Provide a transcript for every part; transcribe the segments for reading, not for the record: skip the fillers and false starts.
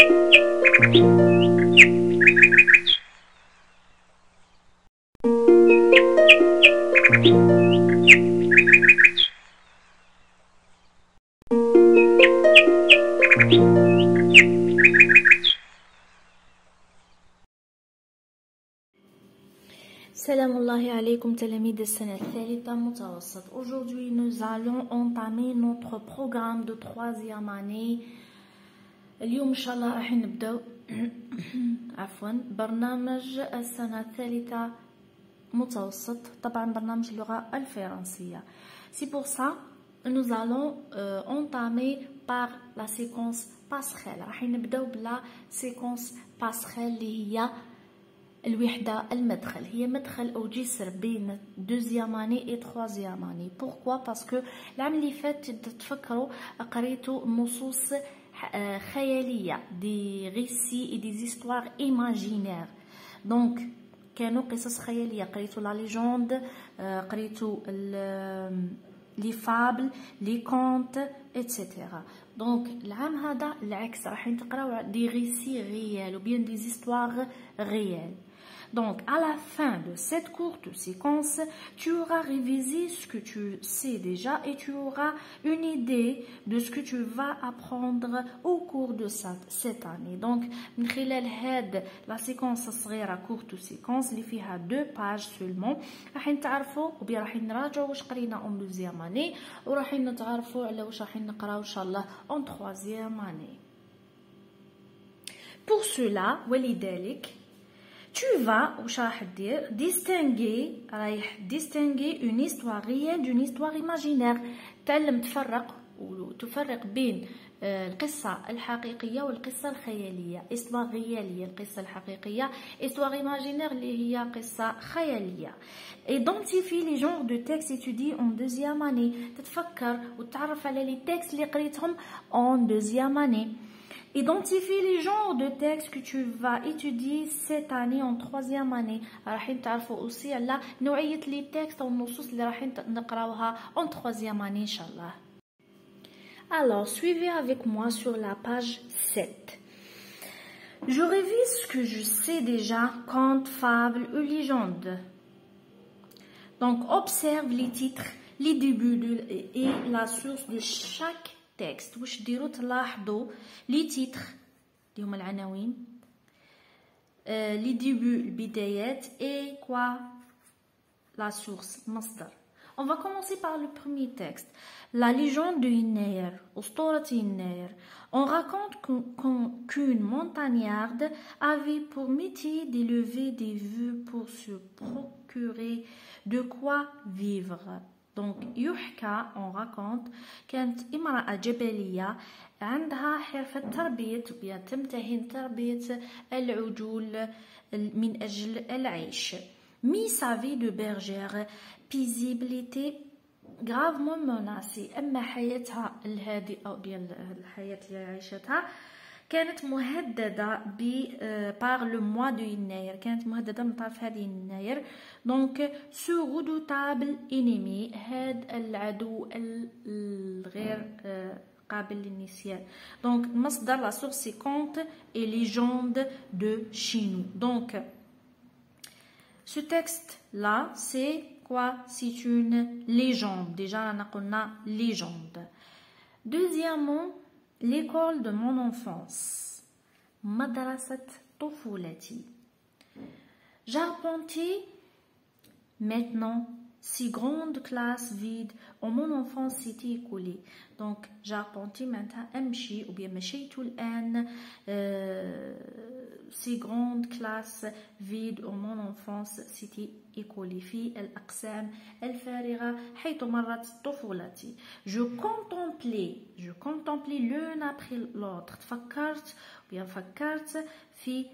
Salam Allahi alaykoum تلاميذ السنة الثالثة متوسط. Aujourd'hui nous allons entamer notre programme de troisième année. اليوم إن شاء الله راح نبدأ عفوا برنامج السنة الثالثة متوسط، طبعا برنامج اللغة الفرنسية. C'est pour ça nous allons entamer par la séquence passerelle. راح نبدأ بلا séquence passerelle اللي هي الوحدة المدخل، هي مدخل أو جسر بين دوزيام اني و تروازيام اني. بوركوا باسكو العام اللي فات تفكروا قريتو نصوص خيالية، دي ريسي اي دي زيستوار ايماجينير، دونك كانوا قصص خيالية، قريتو لا ليجوند، قريتو لي فابل، لي كونت اتسيتيرا. دونك العام هذا العكس، راح تقراو دي ريسي ريال ou bien des histoires réelles. Donc, à la fin de cette courte séquence, tu auras révisé ce que tu sais déjà et tu auras une idée de ce que tu vas apprendre au cours de cette année. Donc, من خلال هاد la séquence صغيرة courte séquence اللي فيها 2 pages seulement، راح نتعرفوا وبيا راح نراجعوا واش قرينا en deuxième année، وراح نتعرفوا على واش راح نقراو ان شاء الله en troisième année. Pour cela ولذلك tu vas distinguer une histoire réelle d'une histoire imaginaire. تعلم تفرق بين القصة الحقيقية والقصة الخيالية. histoire réelle هي القصة الحقيقية، histoire imaginaire اللي هي قصة خيالية. identifie les genres de textes étudiés en deuxième année. تتفكر وتتعرف على les textes اللي قريتهم en deuxième année. Identifie les genres de textes que tu vas étudier cette année en troisième année. راح نتعرفوا aussi على نوعية les textes أو النصوص اللي راح نقراوها en troisième année إن شاء الله. Alors, suivez avec moi sur la page 7. Je révise ce que je sais déjà, contes, fables ou légendes. Donc, observe les titres, les débuts et la source de chaque texte. واش ديروا تلاحظوا لي تيتر اللي هما العناوين، لي ديبو البدايات، et quoi la source مصدر. On va commencer par le premier texte. La légende de Innayer, أسطورة Innayer. On raconte qu'une montagnarde avait pour métier d'élever des vœux pour se procurer de quoi vivre. Donc يحكى on raconte كانت امرأة جبلية عندها حرفة تربية تمتهن تربية العجول من أجل العيش. Mais sa vie de bergère paisible était gravement menacée. أما حياتها الهادئة ديال الحياة اللي عايشتها كانت مهددة par le mois de يناير، كانت مهددة من طرف هذه يناير. دونك ce redoutable ennemi، هاد العدو الغير قابل للنسيان. دونك مصدر la source c'est conte et légende de chez nous. Donc ce texte là c'est quoi? C'est une légende. Déjà on a قلنا légende. Deuxièmement, l'école de mon enfance. مدرسة طفولتي. J'arpentais maintenant ces grandes classes vides où mon enfance s'était écoulée. Donc j'arpentais maintenant أمشي ou bien مشيت الآن ces grandes classes vides où mon enfance s'était écoulée في الأقسام الفارغة حيث مرت طفولتي. Je contemplais l'une après l'autre. تفكرت فكرت في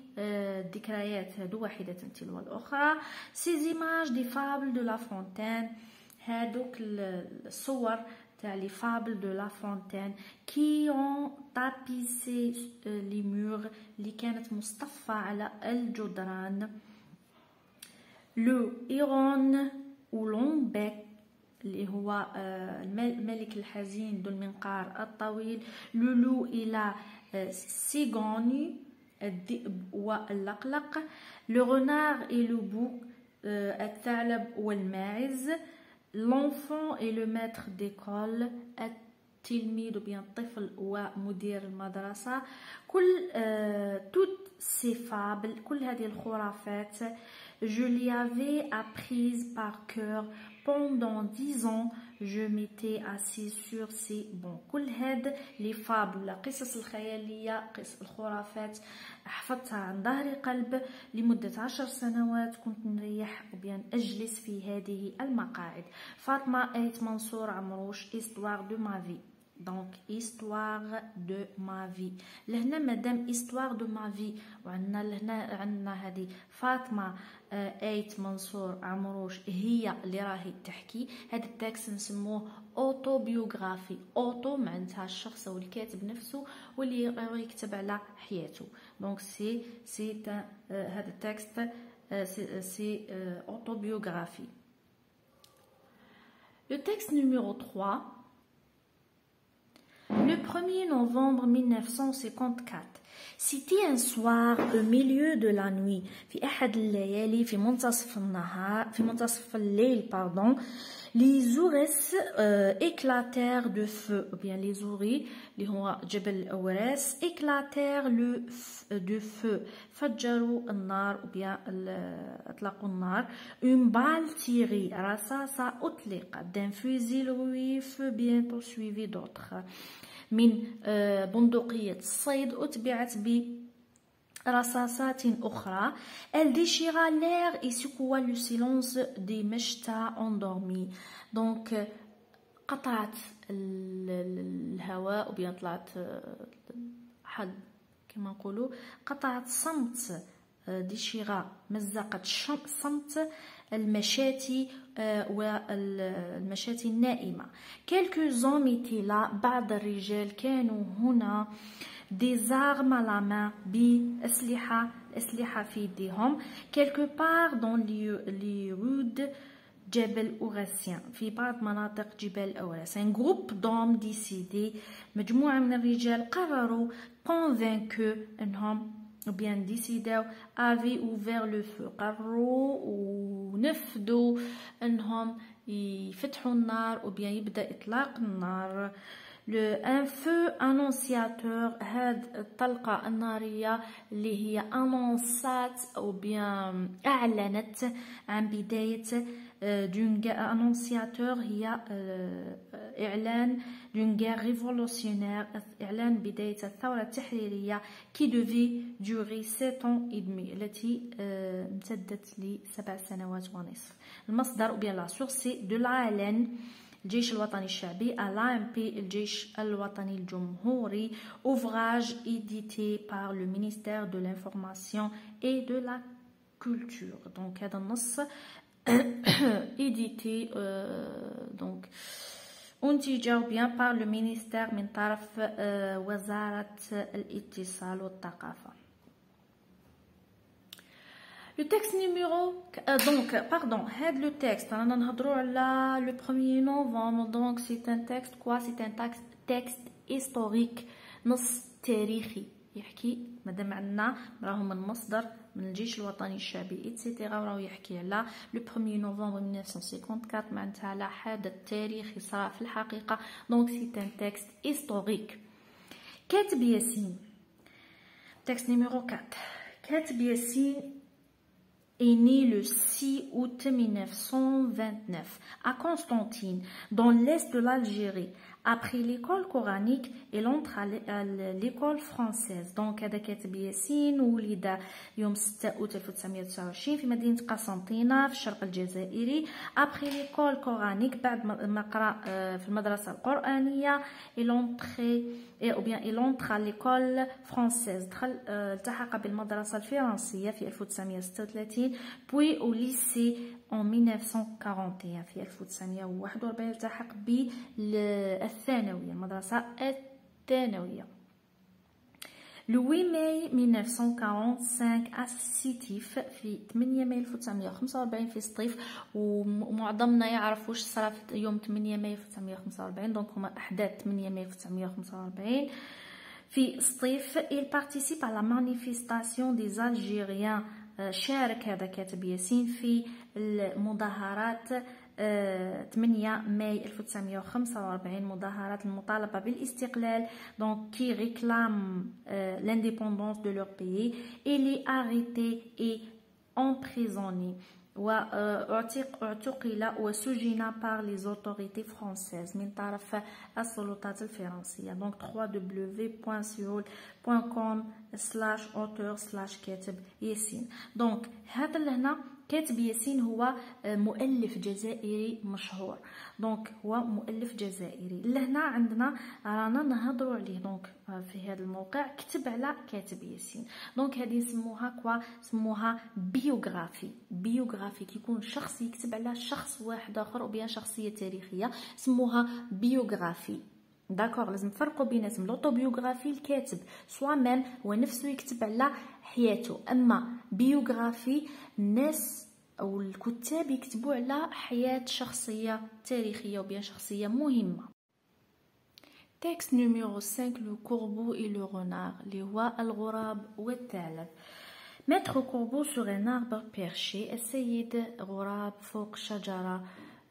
ذكريات هادو واحدة تلو الأخرى. Ces images des fables de La Fontaine، هادوك الصور تاع les fables de La Fontaine qui ont tapissé les murs اللي كانت مصطفى على الجدران. Le héron ou l'ombec اللي هو الملك الحزين ذو المنقار الطويل. Le loup et la cigogne الذئب واللقلق. le renard et le bouc الثعلب والماعز. l'enfant et le maître d'école التلميذ ou bien الطفل ومدير المدرسة. كل toutes ces fables كل هذه الخرافات je les avais apprises par cœur pendant 10 ans. je m'étais assis sur ces bancs. كل هاد لي فابل قصص الخيالية قصص الخرافات حفظتها عن ظهر قلب لمدة 10 سنوات. كنت نريح وبيان أجلس في هذه المقاعد. فاطمة آيت منصور عمروش histoire de ma vie. donc histoire de ma vie. لهنا مادام histoire de ma vie وعندنا لهنا عندنا هذه فاطمة آيت منصور عمروش هي اللي راهي تحكي. هذا التكست نسموه اوتوبيوغرافي. اوتو معناتها الشخص او الكاتب نفسه واللي راه يكتب على حياته. دونك سي هذا التكست سي اوتوبيوغرافي. le texte numéro 3. Le 1er novembre 1954. C'était un soir au milieu de la nuit. في أحد الليالي في منتصف الليل pardon. les ours éclatèrent de feu. ou bien les ouri اللي هو جبل الأوراس éclatèrent de feu. فجروا النار ou bien أطلقوا النار. une balle tirée رصاصة أطلقت. d'un fusil rouillé fut bientôt suivi d'autres. من بندقية الصيد أتبعت برصاصات أخرى. elle déchira l'air et secoua le silence des mechtas endormis. donc قطعت الهواء وبين طلعت حد كما نقولوا قطعت صمت. ديشيرا مزقت صمت المشاتي والمشاتي النائمة. quelques hommes étaient là. بعض الرجال كانوا هنا. des armes à la main بأسلحة في يديهم. quelque part dans les rues جبل أوراسيان في بعض مناطق جبال أوراس. un groupe d'hommes décidés مجموعة من الرجال قرروا convaincus أنهم ou bien décidé avaient ouvert le feu. قرروا ونفذوا انهم يفتحوا النار ou bien يبدا اطلاق النار. un feu annonciateur. هاد الطلقة النارية اللي هي annonçat ou bien اعلنت عن بداية annonciateur هي إعلان d'une guerre révolutionnaire. إعلان بداية الثورة التحريرية qui devait durer 7 ans et demi التي امتدت ل7 سنوات ونصف. المصدر ou bien la source c'est de l'ALN الجيش الوطني الشعبي à l'AMP الجيش الوطني الجمهوري. ouvrage édité par le ministère de l'information et de la culture. donc هذا النص édité donc أنتج bien par le ministère من طرف وزارة الاتصال والثقافة. le texte numéro donc pardon هاد le texte رانا نهضروا على le 1er novembre. donc c'est un texte quoi c'est un texte historique نص تاريخي يحكي مادام عندنا راهو من مصدر من الجيش الوطني الشعبي ايتترا راهو يحكي على لو 1er نوفمبر 1954 معناتها على حدث تاريخي صرا في الحقيقه. دونك سي ان تكست هيستوريك. كاتب ياسين تكست نيميرو 4. كاتب ياسين est né le 6 août 1929 à Constantine, dans l'est de l'Algérie. Après l'école coranique, il entre à l'école française. donc هذا كاتب ياسين ولد يوم 6 أوت 1929 في مدينة قسنطينة في الشرق الجزائري. après l'école coranique بعد ما قرأ في المدرسة القرآنية il entre à l'école française. التحق بالمدرسة الفرنسية في 1936 puis au lycée en 1941 في 1941 التحق بالثانوية المدرسة الثانوية. le 8 mai 1945 à سيتيف في 8 ماي 1945 في سطيف. ومعظمنا يعرف واش صرا في يوم 8 ماي 1945. دونك هما احداث 8 ماي 1945 في الصيف il participe à la manifestation des Algériens. شارك هذا كاتب ياسين في المظاهرات 8 ماي 1945 مظاهرات المطالبة بالاستقلال donc qui réclament l'indépendance de leur pays. Il est arrêté et emprisonné واعتقل وسجن par les autorités françaises من طرف السلطات الفرنسية. donc www.seoul.com/auteur/كاتب ياسين. donc هذا اللي هنا كاتب ياسين هو مؤلف جزائري مشهور. دونك هو مؤلف جزائري. لهنا عندنا رانا نهضروا عليه. دونك في هذا الموقع كتب على كاتب ياسين. دونك هذه نسموها كوا سموها بيوغرافي. بيوغرافي كيكون شخص يكتب على شخص واحد اخر او بيان شخصيه تاريخيه سموها بيوغرافي. داكوغ لازم نفرقوا بيناتهم. لوطوبيوغرافي الكاتب سوا ميم هو نفسه يكتب على حياته، اما بيوغرافي الناس او الكتاب يكتبوا على حياه شخصيه تاريخيه وبيان شخصيه مهمه. تكست نيميرو 5 لو كوربو اي لو رونار اللي هو الغراب والثعلب. متر كوربو سور ان اربر بيرشي، السيد غراب فوق شجره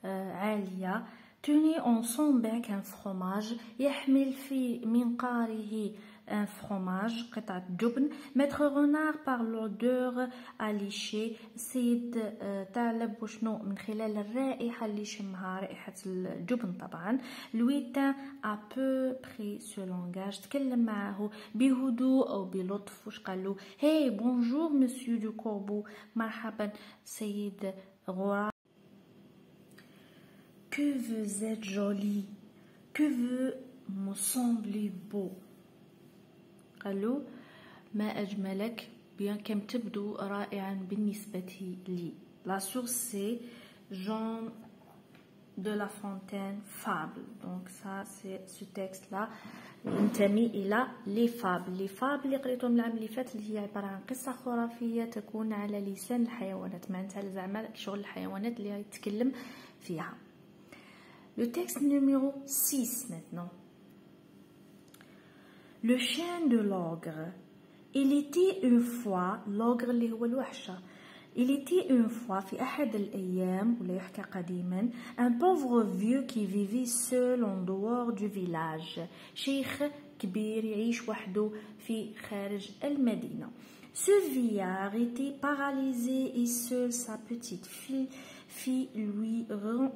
عاليه. توني اون سون باك ان فروماج، يحمل في منقاره ان فروماج قطعة جبن. متر رونار بار لودور اليشي، السيد ثعلب وشنو من خلال الرائحة اللي شمها رائحة الجبن طبعا. لويتان ا بو بري سو لونغاج، تكلم معه بهدوء او بلطف. واش قالو؟ هاي بونجور مسيو دو كوربو، مرحبا سيد غراب. Que vous êtes jolie, que vous me semblez beau. قالوا ما أجملك، بيان كم تبدو رائعا بالنسبة لي. La source c'est Jean de La Fontaine Fable. Donc ça c'est ce texte là ينتمي إلى لي فابل. لي فابل اللي قريتهم العام اللي فات اللي هي عبارة عن قصة خرافية تكون على لسان الحيوانات، معناتها زعما شغل الحيوانات اللي يتكلم فيها. Le texte numéro 6 maintenant. Le chien de l'ogre. Il était une fois l'ogre اللي هو الوحشة. Il était une fois في أحد الأيام ولا يحكى قديما un pauvre vieux qui vivait seul en dehors du village. شيخ كبير يعيش وحده في خارج المدينة. Ce vieillard était paralysé et seul sa petite fille lui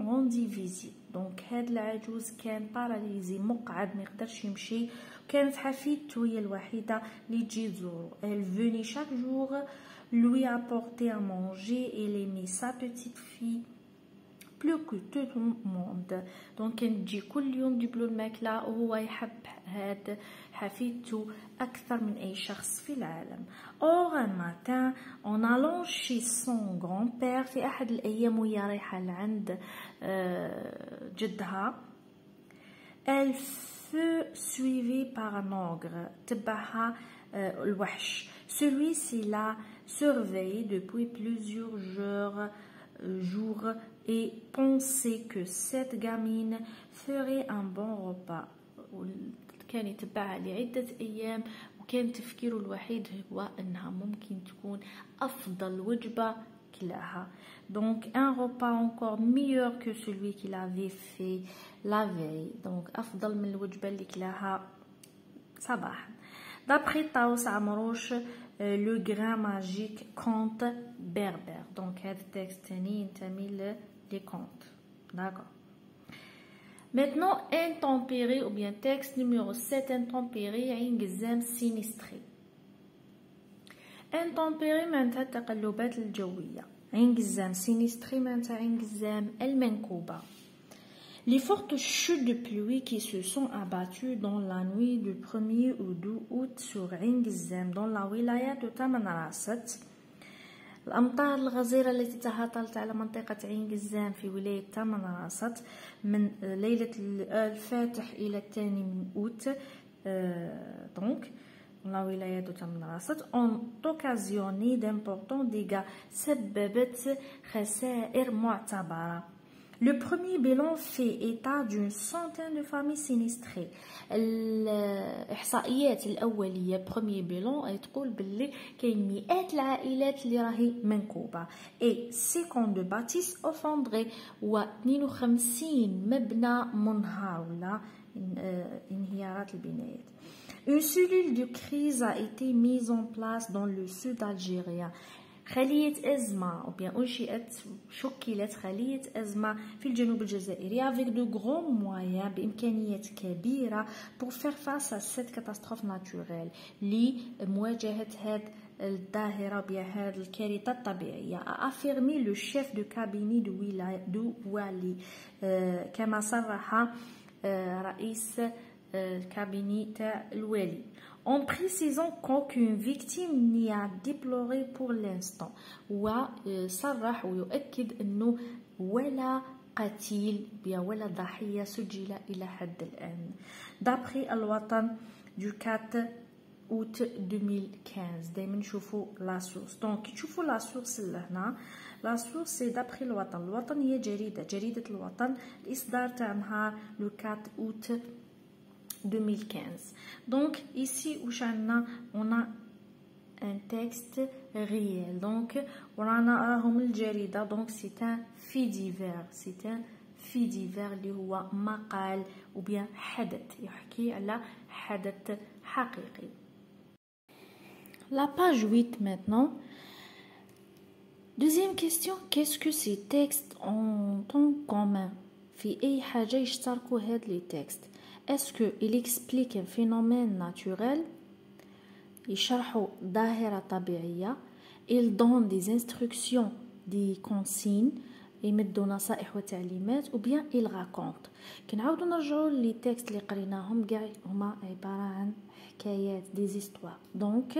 rendit visite. دونك هاد العجوز كان باراليزي مقعد ما يقدرش يمشي، وكانت حفيدته هي الوحيده اللي تجي تزورو. Elle venait chaque jour lui apporter à manger et aimait sa petite fille plus que tout le monde. دونك كانت تجي كل يوم تجيب له الماكله وهو يحب هاد حفيدته اكثر من اي شخص في العالم. Or un matin en allant chez son grand-père، في احد الايام وهي رايحه لعند جدها، elle fut suivie par un ogre، تبعها الوحش. Celui-ci la surveillait depuis plusieurs jours et pensait que cette gamine ferait un bon repas. كان يتبعها لعدة أيام، وكان تفكيره الوحيد هو أنها ممكن تكون أفضل وجبة كلاها. Donc un repas encore meilleur que celui qu'il avait fait la veille. Donc أفضل من الوجبة اللي كلاها صباحا. D'après Taos Amrouche, le grain magique conte berbère. Donc هذا التكست تاني ينتمي les contes. D'accord. Maintenant, intempéré ou bien texte numéro 7, intempéré, عين sinistré. Intempéré معناتها التقلبات الجوية. عين sinistré معناتها عين المنكوبة. Les fortes chutes de pluie qui se sont abattues dans la nuit du 1er au 2 août sur عين dans la wilaya de Tamanrasset. الأمطار الغزيرة التي تهطلت على منطقة عين قزام في ولاية تمنراست من ليلة الفاتح إلى الثاني من أوت donc la wilaya de Tamanrasset ont occasionné d'importants dégâts، سببت خسائر معتبرة. Le premier bilan fait état d'une centaine de familles sinistrées. الإحصائيات الأولية premier bilan تقول باللي كاين مئات العائلات اللي راهي منكوبة et 52 bâtisses effondrées و 52 مبنى منهار ولا انهيارات البنايات. Une cellule de crise a été mise en place dans le sud algérien. خلية أزمة أو bien أنشئت شكلت خلية أزمة في الجنوب الجزائري avec de grands moyens بإمكانيات كبيرة pour faire face à cette catastrophe naturelle لمواجهة هذه الظاهرة بهذه الكارثة الطبيعية a affirmé le chef de cabinet du والي كما صرح رئيس الكابيني تاع الوالي en précisant qu'aucune victime n'y a déploré pour l'instant وصرح ويؤكد أنه ولا قتيل ولا ضحية سجل إلى حد الآن d'après الوطن du 4 août 2015 دايما نشوفوا لا سورس دونك كي تشوفوا لا سورس لهنا لا سورس سي دابري الوطن هي جريدة الوطن الإصدار تاع نهار لو 4 août 2015. Donc ici on a un texte réel. Donc on a الجريدة. Donc c'est un fait divers اللي هو مقال ou bien حدث يحكي على حدث حقيقي. La page 8 maintenant. Deuxième question, qu'est-ce que ces textes ont en commun? في أي حاجة يشتركوا هاد les textes. Est-ce qu'il explique un phénomène naturel? يشرحوا ظاهرة طبيعية. Il donne des instructions, des consignes. يمدوا نصائح وتعليمات. Ou bien il raconte. كنعاودوا نرجعوا لي تكست اللي قريناهم كاع هما عبارة عن حكايات des histoires. Donc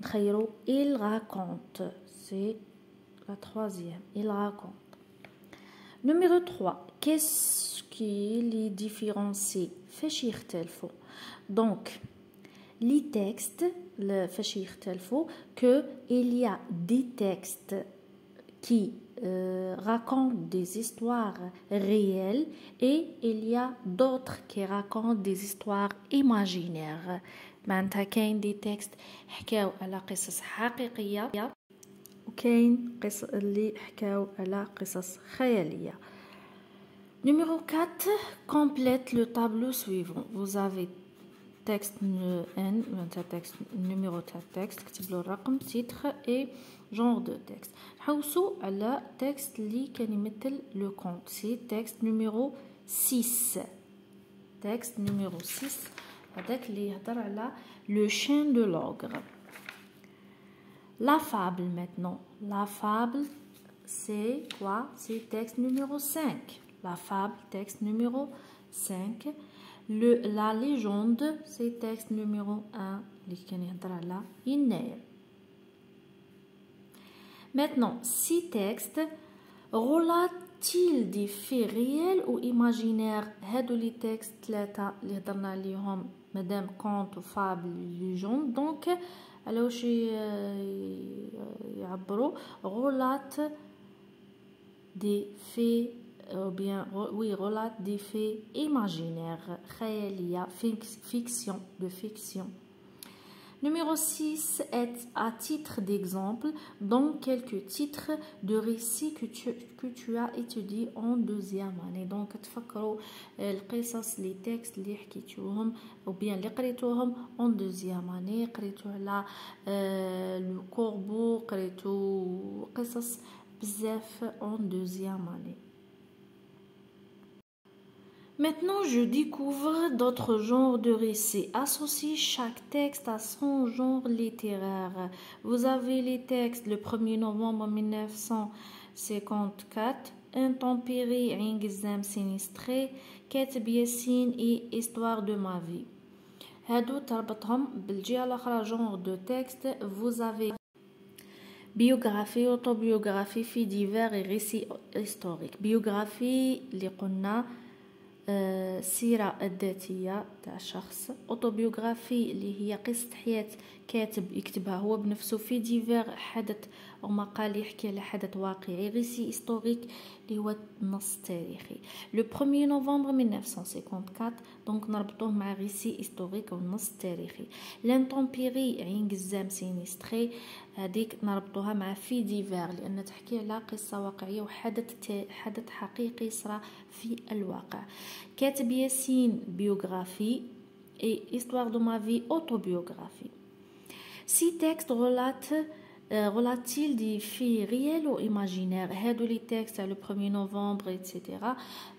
نخيروا il raconte. C'est la troisième. Il raconte. Numéro 3. Qu'est-ce qui les différencie? فاش يختلفوا. Donc les textes فاش يختلفوا que il y a des textes qui racontent des histoires réelles et il y a d'autres qui racontent des histoires imaginaires. معناتها كاين دي تكست حكاو على قصص حقيقية وكاين قصص اللي حكاو على قصص خيالية. Numéro 4, complète le tableau suivant. Vous avez texte N, texte, numéro de texte, كتب له الرقم, titre et genre de texte. نحوسوا على texte اللي كان يمثل le conte. C'est texte numéro 6. Texte numéro 6 هذاك اللي يهضر على le chien de l'ogre. La fable maintenant. La fable c'est quoi? C'est texte numéro 5. La fable, texte numéro 5. La légende, c'est texte numéro 1. Maintenant, 6 textes relatent-ils des faits réels ou imaginaires? هادو les textes 3 اللي هضرنا عليهم مادام conte, fable, légende. Donc, على واش يعبروا relate des faits ou bien oui relate des faits imaginaires خيالية fiction de fiction. Numéro 6 est à titre d'exemple dans quelques titres de récits que tu as étudié en deuxième année. Donc تفكروا القصص les textes اللي حكيتوهم ou bien اللي قريتوهم en deuxième année. قريتو على le corbeau, قريتو قصص بزاف en deuxième année. Maintenant, je découvre d'autres genres de récits. Associez chaque texte à son genre littéraire. Vous avez les textes le 1er novembre 1954, Intempéries, Ingzam sinistré, كاتب ياسين et Histoire de ma vie. هادو تربطهم بالجهة الأخرى genre de texte. Vous avez biographie, autobiographie, faits divers et récits historiques. Biographie اللي قلنا السيرة الذاتية تاع شخص. اوتوبيوغرافي اللي هي قصة حياة كاتب يكتبها هو بنفسه. في ديفير حدث او مقال يحكي على حدث واقعي. ريسي هيستوريك اللي هو النص التاريخي. لو 1 نوفمبر 1954 دونك نربطوه مع ريسي هيستوريك او النص التاريخي. لانتومبيري عين قزام سينيستري هذيك نربطوها مع في ديفير لان تحكي على قصة واقعية وحدث حقيقي صرا في الواقع. كاتب ياسين بيوغرافي et histoire de ma vie autobiographie. Six textes relatent-ils des faits réels ou imaginaires? هادو les textes le 1er novembre etc.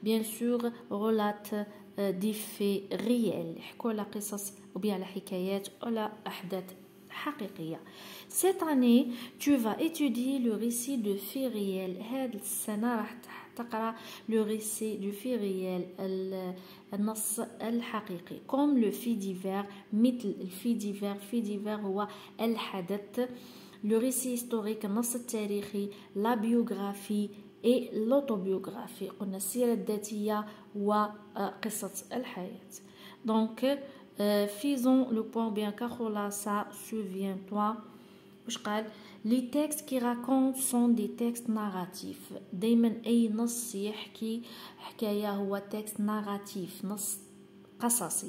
bien sûr relatent des faits réels يحكوا على قصص ou bien على حكايات ولا أحداث حقيقية. Cette année tu vas étudier le récit de faits réels. هاد السنة راح تقرأ le récit du fait réel النص الحقيقي. comme le fait divers مثل الفي ديفير. في ديفير هو الحدث. le récit historique النص التاريخي. la biographie et l'autobiographie قلنا السيرة الذاتية وقصة الحياة. donc faisons le point bien كخلاصة. souviens-toi واش قال. les textes qui racontent sont des textes narratifs. دايما اي نص يحكي حكايه هو texte narratif نص قصصي.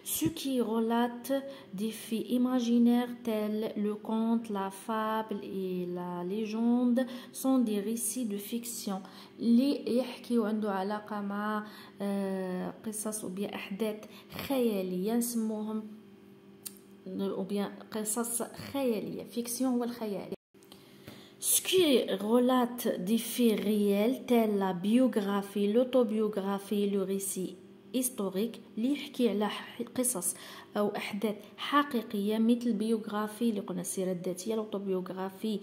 ce qui relate des faits imaginaires tels le conte, la fable et la légende sont des récits de fiction. اللي يحكي وعنده علاقه مع قصص وبيا احداث خياليه نسموهم ou bien قصص خيالية. fiction هو الخيال. ce qui relate des faits réels tels la biographie, l'autobiographie, le récit historique اللي يحكي على قصص أو أحداث حقيقية مثل البيوغرافي اللي قلنا السيرة الذاتية. l'autobiographie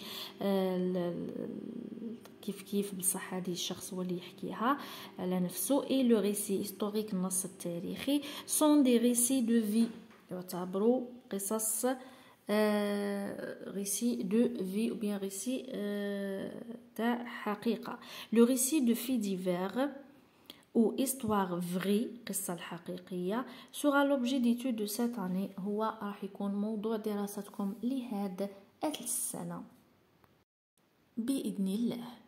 كيف بصح هذه الشخص هو اللي يحكيها على نفسه. et le récit historique النص التاريخي sont des récits de vie يعتبروا قصص récit de vie ou bien récit تاع حقيقة. le récit de faits divers ou histoire vraie قصة الحقيقية sera l'objet d'étude de cette année. هو راح يكون موضوع دراستكم لهذا السنة بإذن الله.